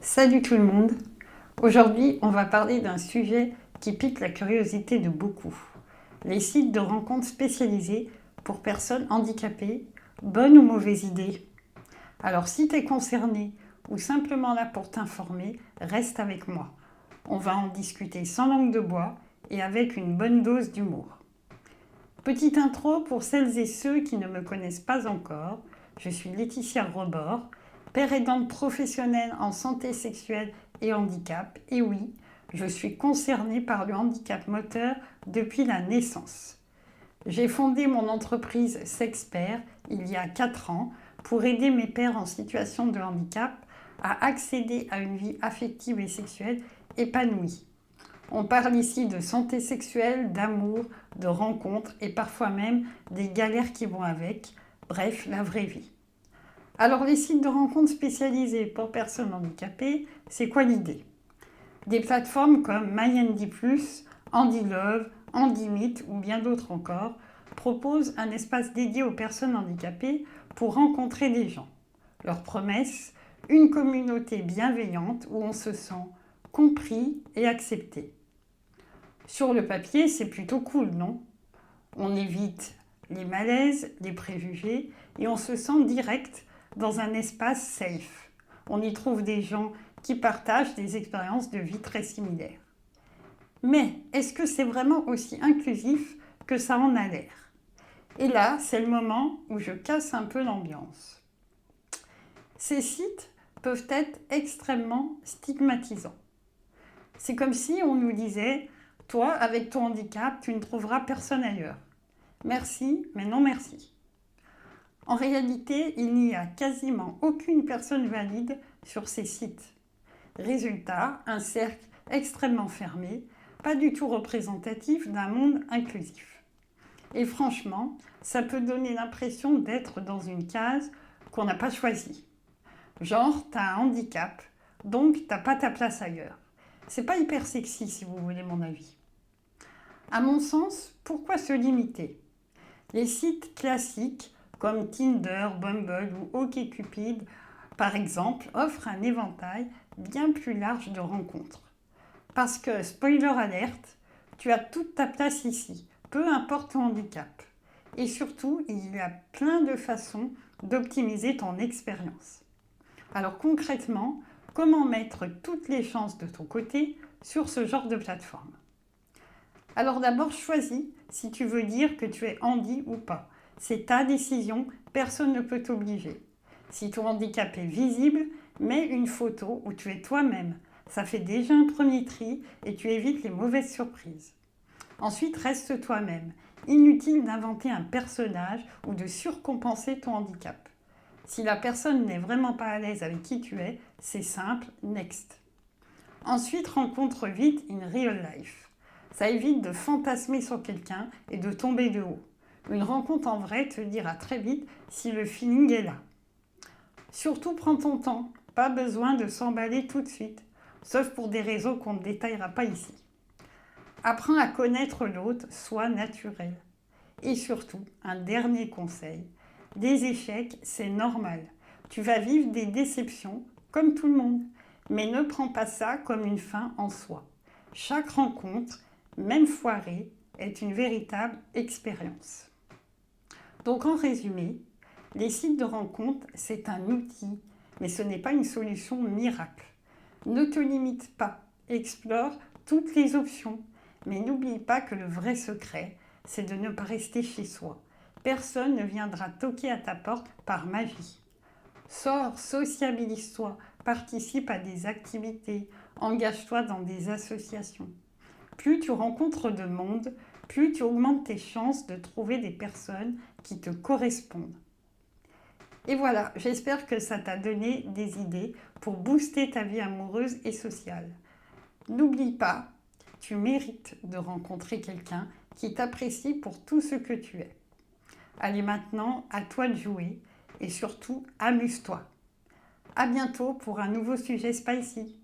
Salut tout le monde. Aujourd'hui, on va parler d'un sujet qui pique la curiosité de beaucoup. Les sites de rencontres spécialisés pour personnes handicapées, bonne ou mauvaise idée? Alors si tu es concerné ou simplement là pour t'informer, reste avec moi. On va en discuter sans langue de bois et avec une bonne dose d'humour. Petite intro pour celles et ceux qui ne me connaissent pas encore. Je suis Laetitia Robord, père aidante professionnelle en santé sexuelle et handicap. Et oui, je suis concernée par le handicap moteur depuis la naissance. J'ai fondé mon entreprise Sexpert il y a 4 ans pour aider mes pairs en situation de handicap à accéder à une vie affective et sexuelle épanouie. On parle ici de santé sexuelle, d'amour, de rencontres et parfois même des galères qui vont avec, bref, la vraie vie. Alors les sites de rencontres spécialisés pour personnes handicapées, c'est quoi l'idée? Des plateformes comme MyHandy+, HandyLove, HandyMeet ou bien d'autres encore proposent un espace dédié aux personnes handicapées pour rencontrer des gens. Leur promesse, une communauté bienveillante où on se sent compris et accepté. Sur le papier, c'est plutôt cool, non? On évite les malaises, les préjugés et on se sent direct dans un espace safe. On y trouve des gens qui partagent des expériences de vie très similaires. Mais est-ce que c'est vraiment aussi inclusif que ça en a l'air? Et là, c'est le moment où je casse un peu l'ambiance. Ces sites peuvent être extrêmement stigmatisants. C'est comme si on nous disait « Toi, avec ton handicap, tu ne trouveras personne ailleurs. Merci, mais non merci. » En réalité, il n'y a quasiment aucune personne valide sur ces sites. Résultat, un cercle extrêmement fermé, pas du tout représentatif d'un monde inclusif. Et franchement, ça peut donner l'impression d'être dans une case qu'on n'a pas choisie. Genre, t'as un handicap, donc t'as pas ta place ailleurs. C'est pas hyper sexy si vous voulez mon avis. À mon sens, pourquoi se limiter? Les sites classiques comme Tinder, Bumble ou OkCupid, par exemple, offrent un éventail bien plus large de rencontres. Parce que, spoiler alerte, tu as toute ta place ici, peu importe ton handicap. Et surtout, il y a plein de façons d'optimiser ton expérience. Alors concrètement, comment mettre toutes les chances de ton côté sur ce genre de plateforme? Alors d'abord, choisis si tu veux dire que tu es handi ou pas. C'est ta décision, personne ne peut t'obliger. Si ton handicap est visible, mets une photo où tu es toi-même. Ça fait déjà un premier tri et tu évites les mauvaises surprises. Ensuite, reste toi-même. Inutile d'inventer un personnage ou de surcompenser ton handicap. Si la personne n'est vraiment pas à l'aise avec qui tu es, c'est simple, next. Ensuite, rencontre vite in real life. Ça évite de fantasmer sur quelqu'un et de tomber de haut. Une rencontre en vrai te dira très vite si le feeling est là. Surtout, prends ton temps. Pas besoin de s'emballer tout de suite, sauf pour des raisons qu'on ne détaillera pas ici. Apprends à connaître l'autre, sois naturel. Et surtout, un dernier conseil. Des échecs, c'est normal. Tu vas vivre des déceptions, comme tout le monde. Mais ne prends pas ça comme une fin en soi. Chaque rencontre, même foirée, est une véritable expérience. Donc en résumé, les sites de rencontres, c'est un outil, mais ce n'est pas une solution miracle. Ne te limite pas, explore toutes les options, mais n'oublie pas que le vrai secret, c'est de ne pas rester chez soi. Personne ne viendra toquer à ta porte par magie. Sors, sociabilise-toi, participe à des activités, engage-toi dans des associations. Plus tu rencontres de monde, plus tu augmentes tes chances de trouver des personnes qui te correspondent. Et voilà, j'espère que ça t'a donné des idées pour booster ta vie amoureuse et sociale. N'oublie pas, tu mérites de rencontrer quelqu'un qui t'apprécie pour tout ce que tu es. Allez maintenant, à toi de jouer et surtout, amuse-toi. À bientôt pour un nouveau sujet spicy.